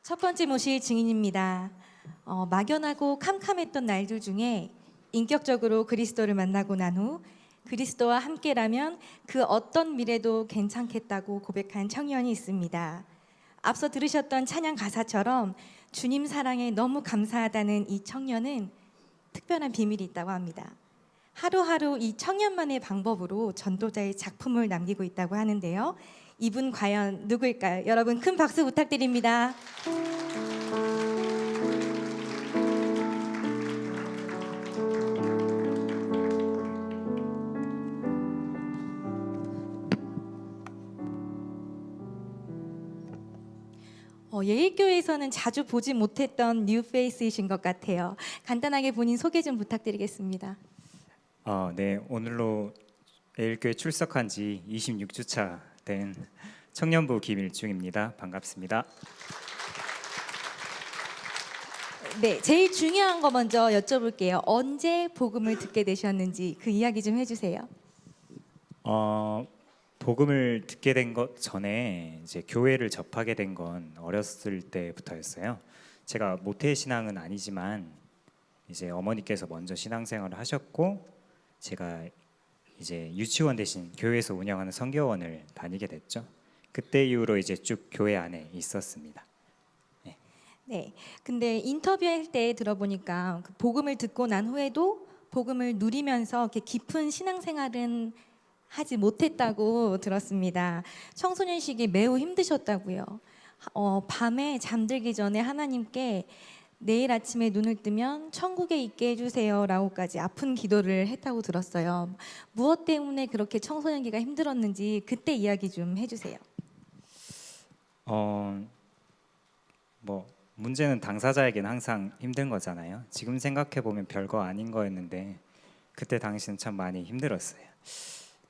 첫 번째 모실 증인입니다. 막연하고 캄캄했던 날들 중에 인격적으로 그리스도를 만나고 난 후 그리스도와 함께라면 그 어떤 미래도 괜찮겠다고 고백한 청년이 있습니다. 앞서 들으셨던 찬양 가사처럼 주님 사랑에 너무 감사하다는 이 청년은 특별한 비밀이 있다고 합니다. 하루하루 이 청년만의 방법으로 전도자의 작품을 남기고 있다고 하는데요. 이분 과연 누구일까요? 여러분 큰 박수 부탁드립니다. 예일교회에서는 자주 보지 못했던 뉴페이스이신 것 같아요. 간단하게 본인 소개 좀 부탁드리겠습니다. 네, 오늘로 예일교회 출석한 지 26주차 된 청년부 김일중입니다. 반갑습니다. 네, 제일 중요한 거 먼저 여쭤볼게요. 언제 복음을 듣게 되셨는지 그 이야기 좀 해주세요. 복음을 듣게 된 것 전에 이제 교회를 접하게 된 건 어렸을 때부터였어요. 제가 모태 신앙은 아니지만 이제 어머니께서 먼저 신앙생활을 하셨고 제가 이제 유치원 대신 교회에서 운영하는 성교원을 다니게 됐죠. 그때 이후로 이제 쭉 교회 안에 있었습니다. 네, 근데 인터뷰할 때 들어보니까 그 복음을 듣고 난 후에도 복음을 누리면서 이렇게 깊은 신앙생활은 하지 못했다고 들었습니다. 청소년 시기 매우 힘드셨다고요. 밤에 잠들기 전에 하나님께 내일 아침에 눈을 뜨면 천국에 있게 해주세요라고까지 아픈 기도를 했다고 들었어요. 무엇 때문에 그렇게 청소년기가 힘들었는지 그때 이야기 좀 해주세요. 뭐 문제는 당사자에게는 항상 힘든 거잖아요. 지금 생각해 보면 별거 아닌 거였는데 그때 당시는 참 많이 힘들었어요.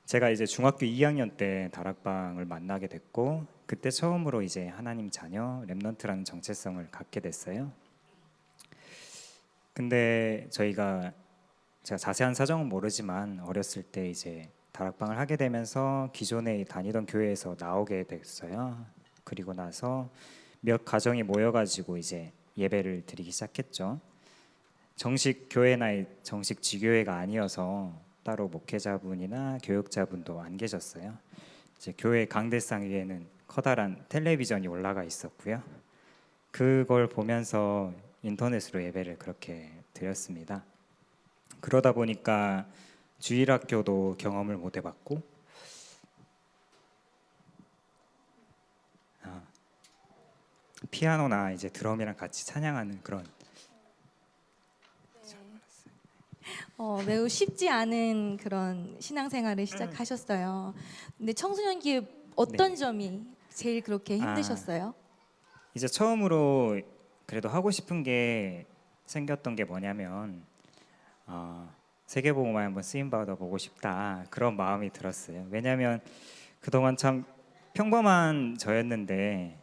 제가 이제 중학교 2학년 때 다락방을 만나게 됐고 그때 처음으로 이제 하나님 자녀 렘넌트라는 정체성을 갖게 됐어요. 근데 제가 자세한 사정은 모르지만 어렸을 때 이제 다락방을 하게 되면서 기존에 다니던 교회에서 나오게 됐어요. 그리고 나서 몇 가정이 모여가지고 이제 예배를 드리기 시작했죠. 정식 교회나 정식 지교회가 아니어서 따로 목회자분이나 교육자분도 안 계셨어요. 이제 교회 강대상 위에는 커다란 텔레비전이 올라가 있었고요. 그걸 보면서 인터넷으로 예배를 그렇게 드렸습니다. 그러다 보니까 주일학교도 경험을 못 해봤고 피아노나 이제 드럼이랑 같이 찬양하는 그런 매우 쉽지 않은 그런 신앙생활을 시작하셨어요. 근데 청소년기에 어떤 네. 점이 제일 그렇게 힘드셨어요? 이제 처음으로 그래도 하고 싶은 게 생겼던 게 뭐냐면 세계복음화에 한번 쓰임 받아 보고 싶다 그런 마음이 들었어요. 왜냐하면 그동안 참 평범한 저였는데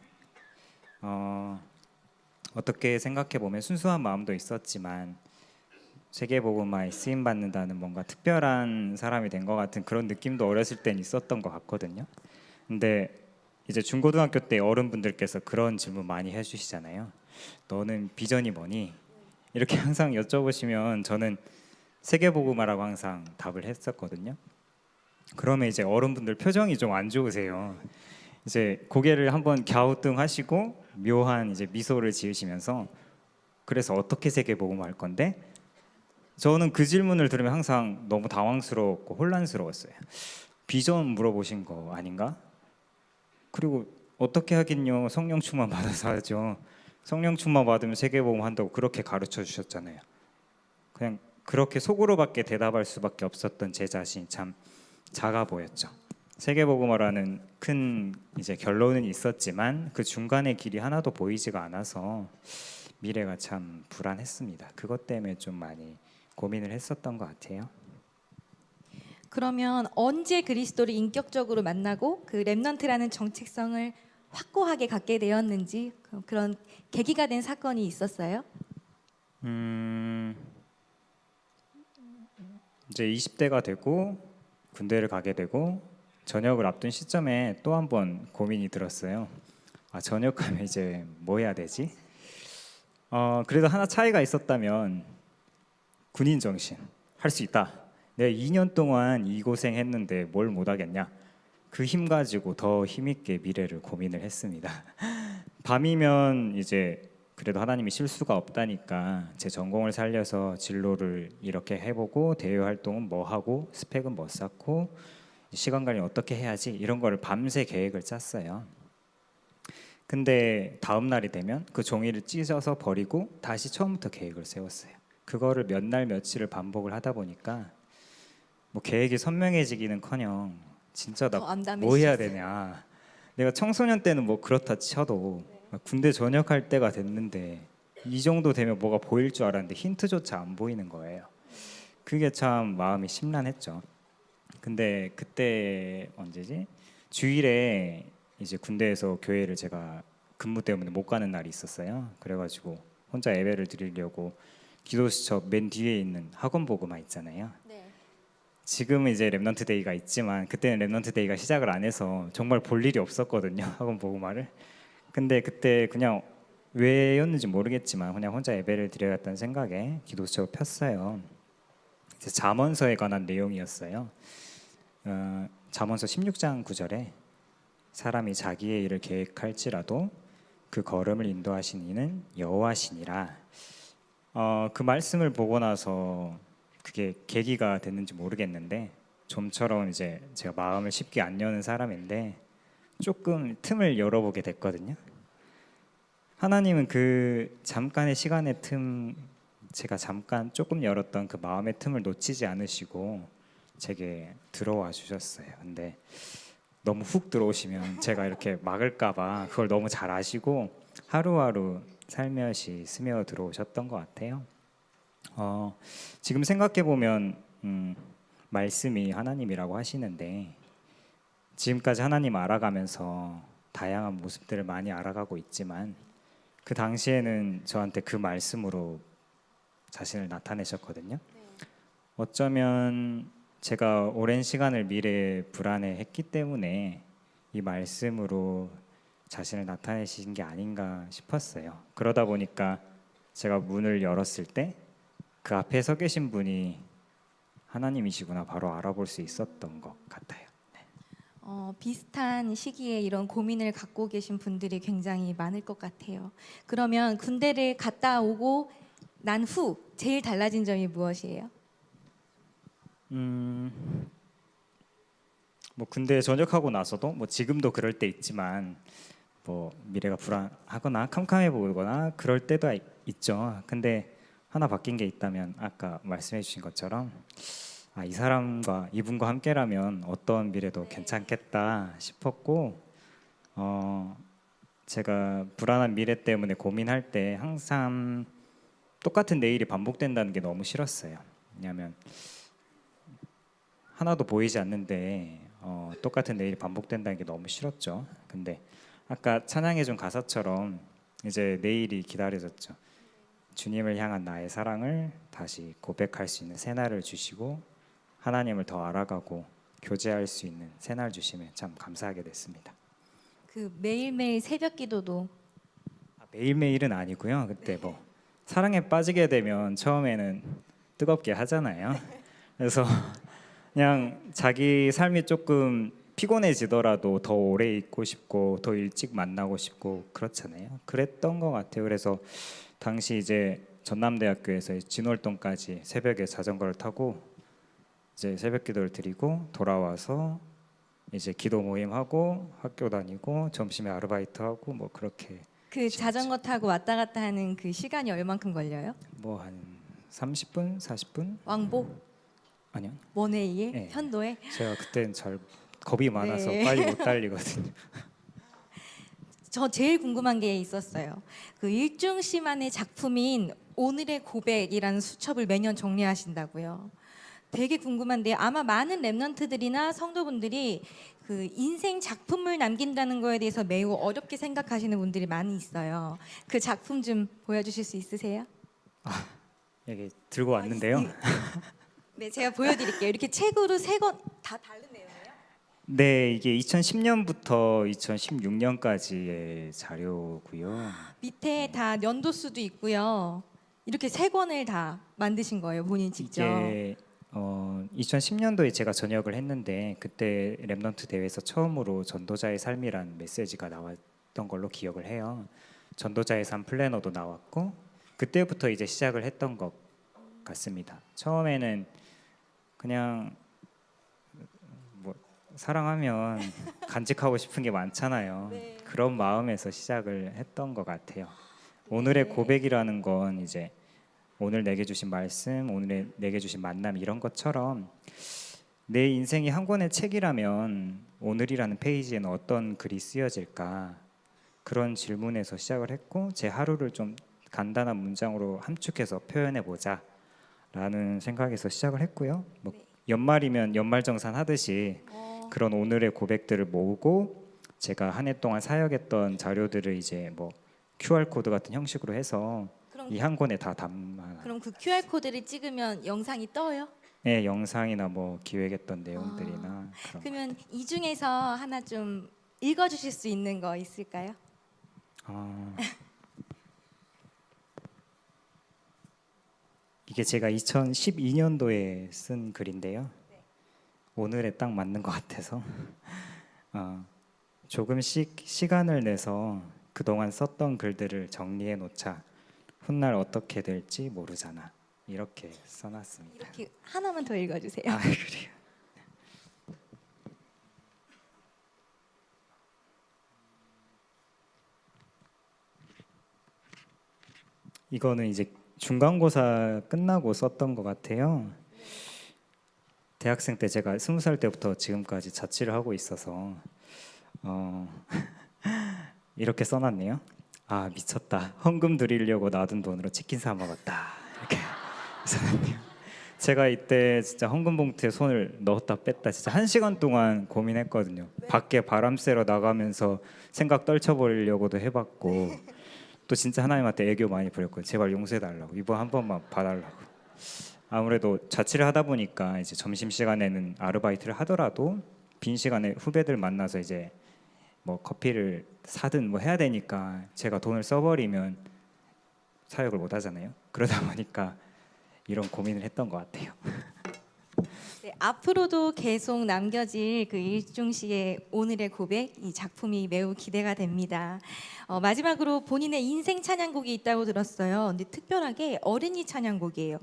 어떻게 생각해 보면 순수한 마음도 있었지만 세계복음화에 쓰임 받는다는 뭔가 특별한 사람이 된 것 같은 그런 느낌도 어렸을 땐 있었던 것 같거든요. 근데 이제 중고등학교 때 어른분들께서 그런 질문 많이 해주시잖아요. 너는 비전이 뭐니? 이렇게 항상 여쭤보시면 저는 세계복음화라고 항상 답을 했었거든요. 그러면 이제 어른분들 표정이 좀 안 좋으세요. 이제 고개를 한번 갸우뚱하시고 묘한 이제 미소를 지으시면서 그래서 어떻게 세계복음화할 건데? 저는 그 질문을 들으면 항상 너무 당황스럽고 혼란스러웠어요. 비전 물어보신 거 아닌가? 그리고 어떻게 하긴요. 성령 충만 받아서 하죠. 성령 충만 받으면 세계복음 한다고 그렇게 가르쳐 주셨잖아요. 그냥 그렇게 속으로밖에 대답할 수밖에 없었던 제 자신 참 작아 보였죠. 세계복음화라는 큰 이제 결론은 있었지만 그 중간의 길이 하나도 보이지가 않아서 미래가 참 불안했습니다. 그것 때문에 좀 많이 고민을 했었던 것 같아요. 그러면 언제 그리스도를 인격적으로 만나고 그 렘넌트라는 정체성을 확고하게 갖게 되었는지 그런 계기가 된 사건이 있었어요? 이제 20대가 되고 군대를 가게 되고 전역을 앞둔 시점에 또 한 번 고민이 들었어요. 전역하면 이제 뭐 해야 되지? 그래도 하나 차이가 있었다면 군인 정신 할 수 있다. 내가 2년 동안 이 고생했는데 뭘 못하겠냐? 그 힘 가지고 더 힘있게 미래를 고민을 했습니다. 밤이면 이제 그래도 하나님이 실수가 없다니까 제 전공을 살려서 진로를 이렇게 해보고 대외 활동은 뭐 하고 스펙은 뭐 쌓고 시간 관리 어떻게 해야지 이런 거를 밤새 계획을 짰어요. 근데 다음 날이 되면 그 종이를 찢어서 버리고 다시 처음부터 계획을 세웠어요. 그거를 몇 날 며칠을 반복을 하다 보니까 뭐 계획이 선명해지기는커녕 진짜 나 더 뭐 해야 암담해지셨어요. 되냐. 내가 청소년 때는 뭐 그렇다 쳐도 군대 전역할 때가 됐는데 이 정도 되면 뭐가 보일 줄 알았는데 힌트조차 안 보이는 거예요. 그게 참 마음이 심란했죠. 근데 그때 언제지? 주일에 이제 군대에서 교회를 제가 근무 때문에 못 가는 날이 있었어요. 그래가지고 혼자 예배를 드리려고 기도수첩 맨 뒤에 있는 학원 보고만 있잖아요. 네. 지금은 이제 랩넌트 데이가 있지만 그때는 랩넌트 데이가 시작을 안 해서 정말 볼 일이 없었거든요. 학원 보고말을. 근데 그때 그냥 왜였는지 모르겠지만 그냥 혼자 예배를 드려야겠다는 생각에 기도수첩을 폈어요. 이제 잠언서에 관한 내용이었어요. 잠언서 16장 9절에 사람이 자기의 일을 계획할지라도 그 걸음을 인도하신 이는 여호와시니라. 그 말씀을 보고 나서 그게 계기가 됐는지 모르겠는데 좀처럼 이제 제가 마음을 쉽게 안 여는 사람인데 조금 틈을 열어보게 됐거든요. 하나님은 그 잠깐의 시간의 틈, 제가 잠깐 조금 열었던 그 마음의 틈을 놓치지 않으시고 제게 들어와 주셨어요. 근데 너무 훅 들어오시면 제가 이렇게 막을까봐 그걸 너무 잘 아시고 하루하루 살며시 스며 들어오셨던 것 같아요. 지금 생각해 보면 말씀이 하나님이라고 하시는데 지금까지 하나님 알아가면서 다양한 모습들을 많이 알아가고 있지만 그 당시에는 저한테 그 말씀으로 자신을 나타내셨거든요. 어쩌면 제가 오랜 시간을 미래에 불안해했기 때문에 이 말씀으로 자신을 나타내신 게 아닌가 싶었어요. 그러다 보니까 제가 문을 열었을 때 그 앞에 서 계신 분이 하나님이시구나 바로 알아볼 수 있었던 것 같아요. 비슷한 시기에 이런 고민을 갖고 계신 분들이 굉장히 많을 것 같아요. 그러면 군대를 갔다 오고 난 후 제일 달라진 점이 무엇이에요? 뭐 군대 전역하고 나서도 뭐 지금도 그럴 때 있지만 뭐 미래가 불안하거나 캄캄해 보이거나 그럴 때도 있죠. 근데 하나 바뀐 게 있다면 아까 말씀해 주신 것처럼 이 사람과 이분과 함께라면 어떤 미래도 괜찮겠다 싶었고 제가 불안한 미래 때문에 고민할 때 항상 똑같은 내일이 반복된다는 게 너무 싫었어요. 왜냐하면 하나도 보이지 않는데 똑같은 내일이 반복된다는 게 너무 싫었죠. 근데 아까 찬양해 준 가사처럼 이제 내일이 기다려졌죠. 주님을 향한 나의 사랑을 다시 고백할 수 있는 새날을 주시고 하나님을 더 알아가고 교제할 수 있는 새날 주시면 참 감사하게 됐습니다. 그 매일매일 새벽 기도도 매일매일은 아니고요. 그때 뭐 사랑에 빠지게 되면 처음에는 뜨겁게 하잖아요. 그래서 그냥 자기 삶이 조금 피곤해지더라도 더 오래 있고 싶고 더 일찍 만나고 싶고 그렇잖아요. 그랬던 것 같아요. 그래서 당시 이제 전남대학교에서 진월동까지 새벽에 자전거를 타고 이제 새벽 기도를 드리고 돌아와서 이제 기도 모임 하고 학교 다니고 점심에 아르바이트 하고 뭐 그렇게 그 자전거 타고 왔다 갔다 하는 그 시간이 얼만큼 걸려요? 뭐 한 30분, 40분? 왕복 아니요. 원웨이에 네. 편도에 제가 그때는 잘 겁이 많아서 네. 빨리 못 달리거든요. 저 제일 궁금한 게 있었어요. 그 일중 씨만의 작품인 오늘의 고백이라는 수첩을 매년 정리하신다고요. 되게 궁금한데 아마 많은 랩런트들이나 성도분들이 그 인생 작품을 남긴다는 거에 대해서 매우 어렵게 생각하시는 분들이 많이 있어요. 그 작품 좀 보여주실 수 있으세요? 여기 들고 왔는데요. 네, 제가 보여드릴게요. 이렇게 책으로 3권 다 다른 내용이에요? 네, 이게 2010년부터 2016년까지의 자료고요. 밑에 다 연도수도 있고요. 이렇게 세 권을 다 만드신 거예요, 본인 직접. 이게 2010년도에 제가 전역을 했는데 그때 렘넌트 대회에서 처음으로 전도자의 삶이란 메시지가 나왔던 걸로 기억을 해요. 전도자의 삶 플래너도 나왔고 그때부터 이제 시작을 했던 것 같습니다. 처음에는 그냥 뭐 사랑하면 간직하고 싶은 게 많잖아요. 네. 그런 마음에서 시작을 했던 것 같아요. 오늘의 고백이라는 건 이제 오늘 내게 주신 말씀, 오늘 내게 주신 만남 이런 것처럼 내 인생이 한 권의 책이라면 오늘이라는 페이지에는 어떤 글이 쓰여질까 그런 질문에서 시작을 했고 제 하루를 좀 간단한 문장으로 함축해서 표현해 보자 라는 생각에서 시작을 했고요. 뭐 네. 연말이면 연말정산 하듯이 그런 오늘의 고백들을 모으고 제가 한 해 동안 사역했던 자료들을 이제 뭐 QR 코드 같은 형식으로 해서 그럼 이 한 권에 다 담아. 그럼 그 QR 코드를 찍으면 영상이 떠요? 네, 영상이나 뭐 기획했던 내용들이나 그런 거. 그러면 이 중에서 하나 좀 읽어 주실 수 있는 거 있을까요? 아, 이게 제가 2012년도에 쓴 글인데요. 오늘에 딱 맞는 것 같아서 조금씩 시간을 내서 그동안 썼던 글들을 정리해 놓자. 훗날 어떻게 될지 모르잖아. 이렇게 써놨습니다. 이렇게 하나만 더 읽어 주세요. 아, 그래요. 이거는 이제 중간고사 끝나고 썼던 것 같아요. 대학생 때 제가 20살 때부터 지금까지 자취를 하고 있어서 이렇게 써놨네요. 아, 미쳤다. 헌금 드리려고 놔둔 돈으로 치킨 사 먹었다. 이렇게 써놨네요. 제가 이때 진짜 헌금 봉투에 손을 넣었다 뺐다 진짜 1시간 동안 고민했거든요. 밖에 바람 쐬러 나가면서 생각 떨쳐버리려고도 해봤고 또 진짜 하나님한테 애교 많이 부렸거든요. 제발 용서해달라고, 이번 한 번만 봐달라고. 아무래도 자취를 하다 보니까 이제 점심 시간에는 아르바이트를 하더라도 빈 시간에 후배들 만나서 이제 뭐 커피를 사든 뭐 해야 되니까 제가 돈을 써버리면 사역을 못 하잖아요. 그러다 보니까 이런 고민을 했던 것 같아요. 네, 앞으로도 계속 남겨질 그 일중 씨의 오늘의 고백 이 작품이 매우 기대가 됩니다. 마지막으로 본인의 인생 찬양곡이 있다고 들었어요. 근데 특별하게 어린이 찬양곡이에요.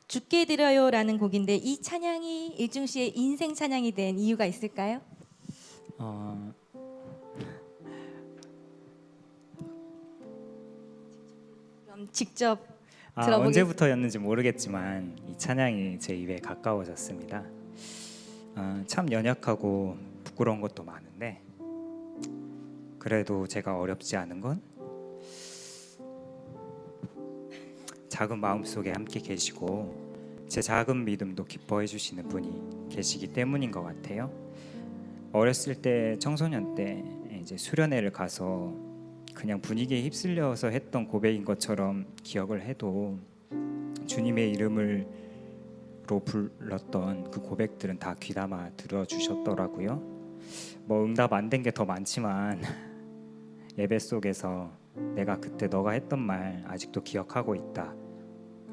죽게 드려요라는 곡인데 이 찬양이 일중 씨의 인생 찬양이 된 이유가 있을까요? 어, 그럼 직접 들어보겠습니다. 언제부터였는지 모르겠지만 이 찬양이 제 입에 가까워졌습니다. 참 연약하고 부끄러운 것도 많은데 그래도 제가 어렵지 않은 건 작은 마음속에 함께 계시고 제 작은 믿음도 기뻐해 주시는 분이 계시기 때문인 것 같아요. 어렸을 때 청소년 때 이제 수련회를 가서 그냥 분위기에 휩쓸려서 했던 고백인 것처럼 기억을 해도 주님의 이름으로 불렀던 그 고백들은 다 귀담아 들어주셨더라고요. 뭐 응답 안 된 게 더 많지만 예배 속에서 내가 그때 너가 했던 말 아직도 기억하고 있다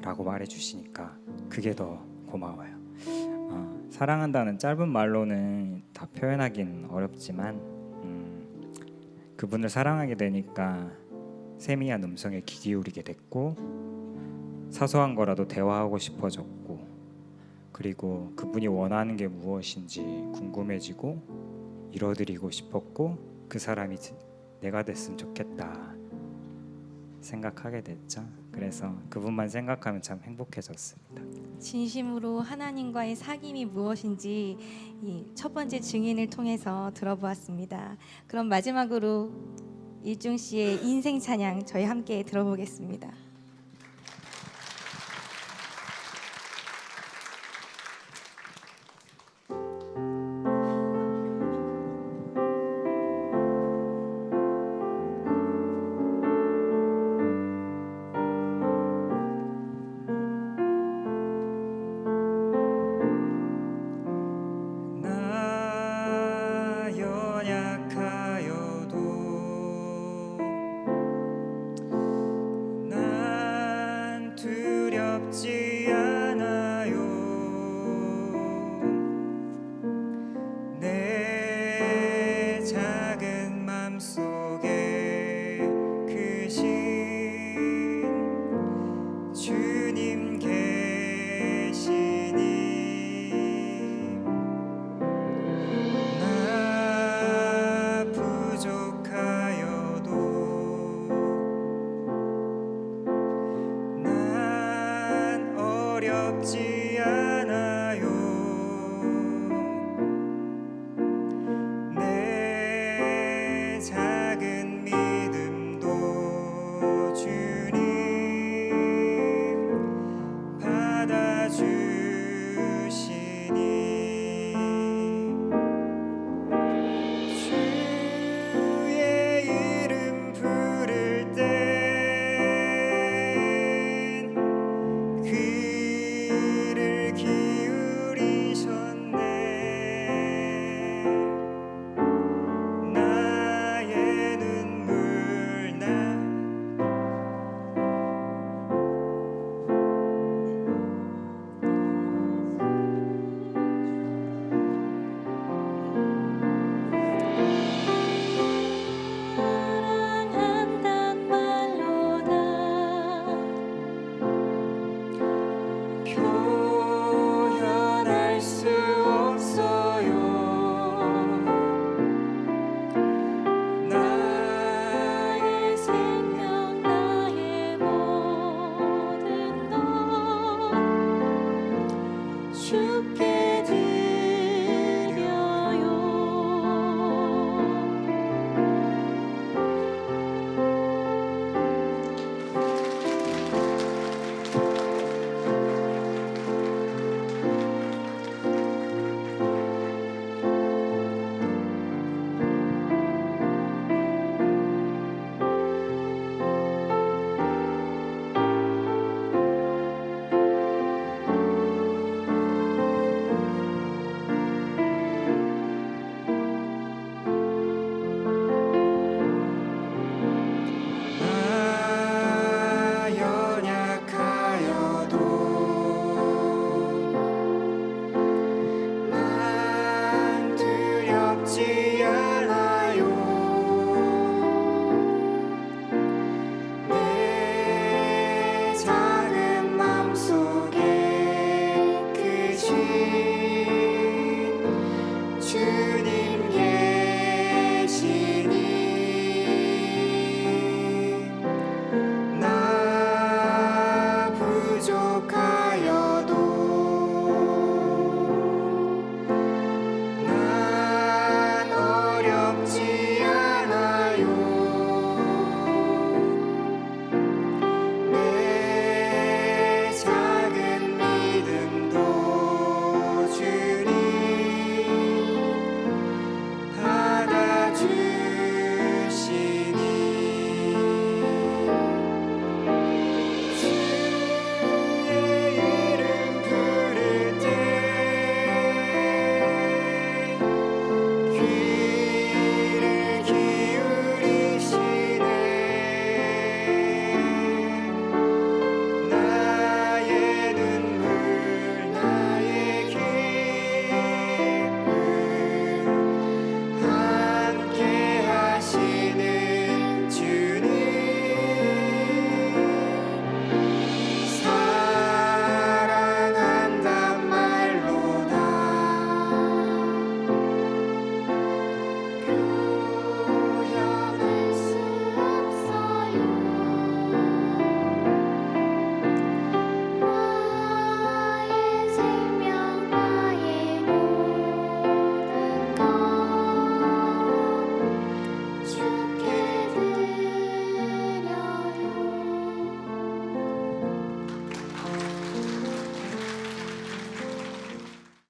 라고 말해주시니까 그게 더 고마워요. 사랑한다는 짧은 말로는 다 표현하긴 어렵지만 그분을 사랑하게 되니까 세미한 음성에 귀 기울이게 됐고 사소한 거라도 대화하고 싶어졌고 그리고 그분이 원하는 게 무엇인지 궁금해지고 이뤄드리고 싶었고 그 사람이 내가 됐으면 좋겠다 생각하게 됐죠. 그래서 그분만 생각하면 참 행복해졌습니다. 진심으로 하나님과의 사귐이 무엇인지 이 첫 번째 증인을 통해서 들어보았습니다. 그럼 마지막으로 일중 씨의 인생 찬양 저희 함께 들어보겠습니다. 나 '나 어렵지 않아요. 내 작은 맘속에 크신 주님 계시니 나 부족하여도 난 어렵지 않아요. 내 작은 믿음도 주